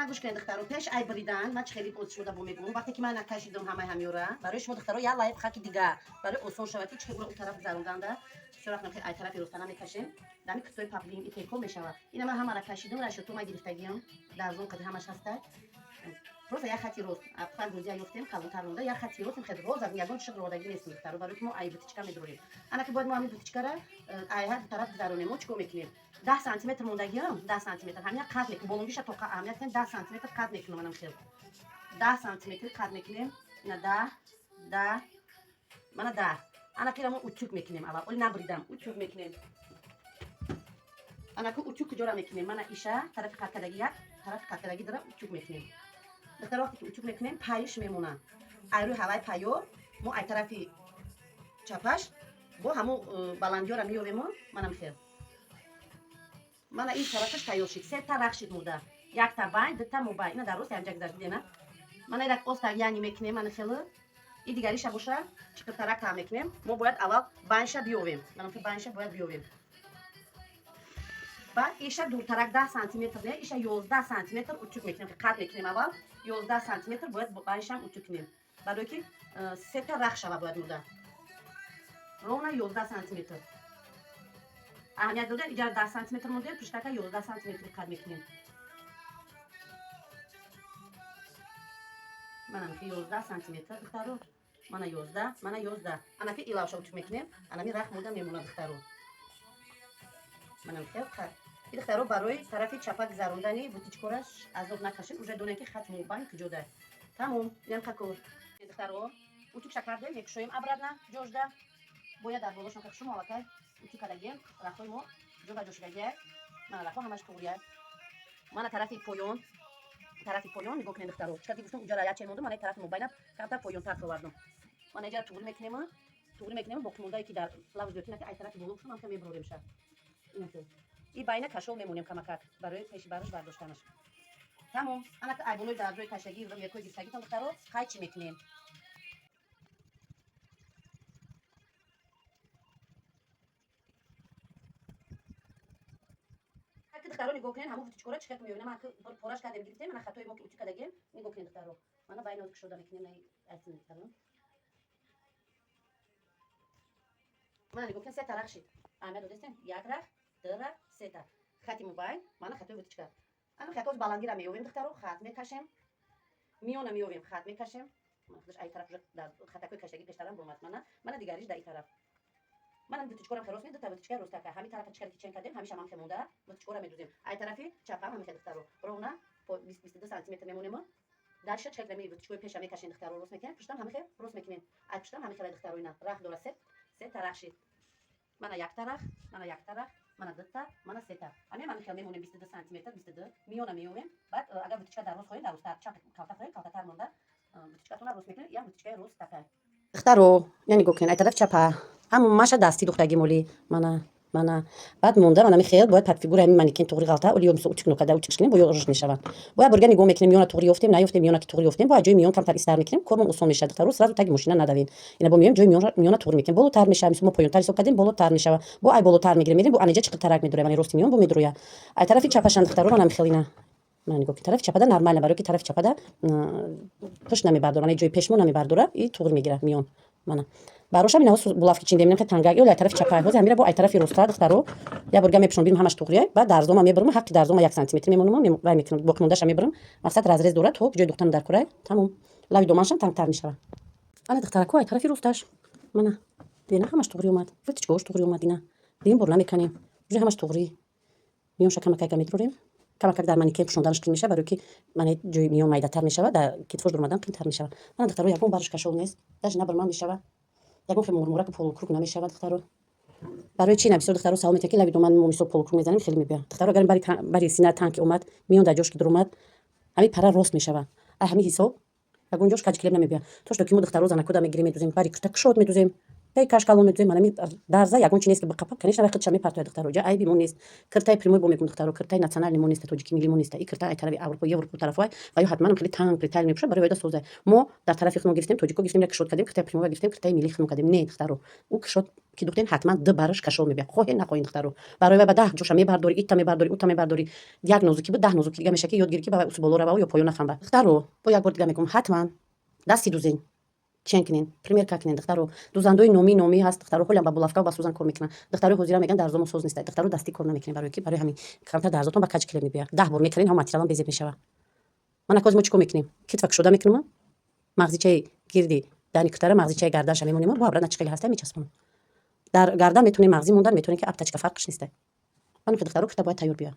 ана гӯш кунед духтаро, пеш ай бридан ман чӣ хеле боз шуда бо мегӯям. Вақте ки ман накашидам ҳамаи ҳамёра, барои шумо духтаро як лайб хаки дигар барои осон шавад ки чӣ хеле он тараф гузаронданда сӯрахна ки ай тарафи ростана мекашем. Дами кутои павлин итеко мешавад. Ина ман ҳамара кашидам, рашо то ман гирифтагиам. Дарзон қади ҳамаш ҳастай. Просто як хати рост. Апфан гузия ёфтем, калонтар монда, як хати рост хеле роз аз ягон чиқ родаги нест духтаро, барои ки мо ай бутичка медорем. Ана ки бояд мо ҳамин бутичкара ай ҳар тараф гузаронем. Мо чикор мекунем? 10 сантиметр мондагиам, 10 сантиметр ҳамин қат мекунем. Болонгиша то аҳамият кунем, 10 сантиметр қат мекунем манам хел. 10 сантиметр қат мекунем. Ина 10 мана 10. Ана ки мо утюг мекунем аввал. Оли набридам. Утюг мекунем. Ана ки утюг куҷора мекунем? Мана иша тарафи қат кардаги як, тарафи қат кардаги дара утюг мекунем. Духтаро вақте ки утюг мекунем, пайш мемонад. Ай рӯи ҳаваи пайё мо ай тарафи чапаш бо ҳамон баландиёра меёвем. Манам хел. Мана ин тарафаш тайёр шид. 3 та рах шид мурда. 1 та байн, 2 та мобайн. Ина дар рост янҷак зар дидена. Мана ирак остар яни мекунем мана хеле. И дигариша боша чиқиртарак та мекунем. Мо бояд аввал байнша биёвем. Манам ки байнша бояд биёвем. Баъд иша дуртарак 10 сантиметр не, иша 11 сантиметр утюг мекунем ки қат мекунем аввал. 11 сантиметр бояд байншам утюг кунем. Барои ки 3 та рах шава бояд мурда. Ровна 11 сантиметр. Аҳамият додан иҷа 10 сантиметр монда, пиштака 11 сантиметр қат мекунем. Манам ки 11 сантиметр духтаро. Мана 11, мана 11. Ана ки илавша утюг мекунем. Ана ми рах монда мемонад духтаро. Манам хел қат. И духтаро барои тарафи чапа гузарондани бутичкораш азоб накашем. Уже донем ки хат мобайн куҷода. Тамом. Инам какор. Духтаро утюг шакардем, мекушоем абрадна ҷожда. Бояд дар болошон как шумо алакай утюг кардагем. Рахои мо ҷоба ҷошгагия. Мана рахо ҳамаш тугрия. Мана тарафи поён нигоҳ кунед духтаро. Чиқа ки гуфтам уҷара яче монда, мана тарафи мобайна камтар поёнтар овардам. Мана иҷа тугри мекунем, боқӣ мондаи ки дар лавз ётина ки ай тарафи боло шумо ҳам мебарорем. И байна кашол мемонем камакак барои пеши бараш бардоштанаш. Тамом. Ана ки ай болои дарзои кашагӣ ва мекои гирифтагитон духтаро қайчи мекунем. ки духтаро нигоҳ кунед ҳамон бутичкора чиқа ки меёбинам ки пораш кардем гирифтем. Мана хатои мо ки утюг кардагем нигоҳ кунед духтаро. Мана байна кушода мекунем най айтин духтаро. Мана нигоҳ кунед 3 та рах шид. Аҳамият додастем 1 рах, 2 рах, 3 та. Хати мобайн, мана хатои бутичка. Ана хатои баландира меёвем духтаро, хат мекашем. Миёна меёвем, хат мекашем. Мана ай тараф дар хатакои каштагӣ пештарам бомад. Мана дигариш дар ин тараф. Манам бутичкорам хелос медод, та бутичка ростака. Ҳами тарафа чиқари ки чен кардем, ҳамиша ҳам хел монда. Бутичкора медозем. Ай тарафи чапам ҳам хел духтаро. Ровна 22 сантиметр мемонем. Дарша чиқа ки бутичкои пеша мекашем духтаро рост мекунем. Пиштам ҳам хел рост мекунем. Ай пиштам ҳам хел духтаро ина. Рах дора 3 та рах шид. Мана 1 та рах, мана 1 та рах, мана 2 та, мана 3 та. Ами ман хел мемонем 22 сантиметр, 22. Миёна меёвем. Баъд агар бутичка дар рост хоҳед, дар ростар чап калта хоҳед, калтатар монда. Бутичкатона рост мекунед, як бутичкаи рост такай. Духтаро, я нигоҳ кунед, ай тараф чапа. Ҳамон маша дасти духтаги моли. Мана баъд монда мана михел бояд подфигура ҳамин маникен туғри ғалта оли ё мисол утюг нокарда утюг шкунем бо ё рушд мешавад. Бояд бурга нигоҳ мекунем миёна туғри ёфтем, наёфтем миёна ки туғри ёфтем, бо ҷои миён камтар истар мекунем, кормон осон мешавад духтаро. Сразу таги мошина надавем. Ина бо миён ҷои миёна туғри мекунем. Болотар мешавад, мисол мо поёнтар ҳисоб кардем, болотар мешавад. Бо ай болотар мегирем, мерем бо анаҷа чиқиртарак медорем, ани рости миён бо медроя. Ай тарафи чапашан духтаро мана михел ина. Мана нигоҳ ки тарафи чапада нормально, барои ки тарафи чапада пушт намебардорад, ани ҷои пешмо намебардорад, и туғри мегирад миён. Мана барошам ина булавки чиндем ин тангак ё ай тарафи чапа ҳозир ҳамира бо ай тарафи роста духтаро я бурга мепушонам бирим ҳамаш туғрия. Баъд дарзома мебарам, ҳаққи дарзома 1 сантиметр мемонам, вай мекунам, боқи мондаша мебарам. Мақсад разрез дорад, то ҷои духтан дар курай. Тамом. Лави доманшам тангтар мешавад. Ана духтарако ай тарафи росташ. Мана бина ҳамаш туғри омад. Бутичкош туғри омад ина. Бирим бор намеканем. Уже ҳамаш туғри. Миён шакам акайка медорем. Камакак дар маникен пушонданаш қин мешавад, барои ки мана ҷои миён майдатар мешавад, дар китфош дурмадан қинтар мешавад. Мана духтаро ягон бараш кашол нест. Даже набарман мешавад. Ягон хел мурмура ки полукруг намешавад духтаро. Барои чи намисол духтаро савол метавад ки лави доман мо мисол полукруг мезанем хеле мебиёяд. Духтаро агар бари сина танки омад, миён дар ҷош ки дуромад, ҳамин пара рост мешавад. Ай ҳамин ҳисоб ягон ҷош каҷ килеб намебиёяд. То што ки мо духтаро занакода мегирем медозем, бари кӯтак шод медозем. дай кашкалон медзой манами дарза ягон чи нест ки бақапа конечно вақт чами партоя духтаро ҷа айби мо нест киртай прямой бо мекун духтаро киртай национальный мо нест тоҷики милли мо нест и киртай ай тарафи европа тарафай ва ё ҳатман хеле танг притайл мепуша барои вайда соза мо дар тарафи худмон гирифтем тоҷико гирифтем як кишот кардем киртай прямой гирифтем киртай милли худмон кардем не духтаро у кишот ки духтен ҳатман ду бараш кашол мебия хоҳе нахоҳен духтаро барои вай ба 10 ҷоша мебардори ита мебардори ута мебардори як нозуки бу 10 нозуки дига меша ки ёдгирӣ ки ба усболо рава ё поёна хамба духтаро бо як бор дига мегӯям ҳатман дасти дузен чен кинен примерка кинен духтаро дузандои номӣ ҳаст духтаро ҳолям ба булавка ва ба сӯзан кор мекунанд духтаро ҳозира мегӯянд дарзомо соз нест духтаро дастӣ кор намекунем барои ки барои ҳамин камтар дарзотон ба каҷ киле мебия 10 бор мекарен ҳам материалам безеб мешава ман акоз мо чӣ кор мекунем китва кушода мекунем мағзичаи гирди дани кутара мағзичаи гарданша мемонем бо абра начқили ҳаста мечаспонам дар гардан метавонем мағзи мондан метавонем ки аптачка фарқш нест ман ки духтаро кута бояд тайёр бия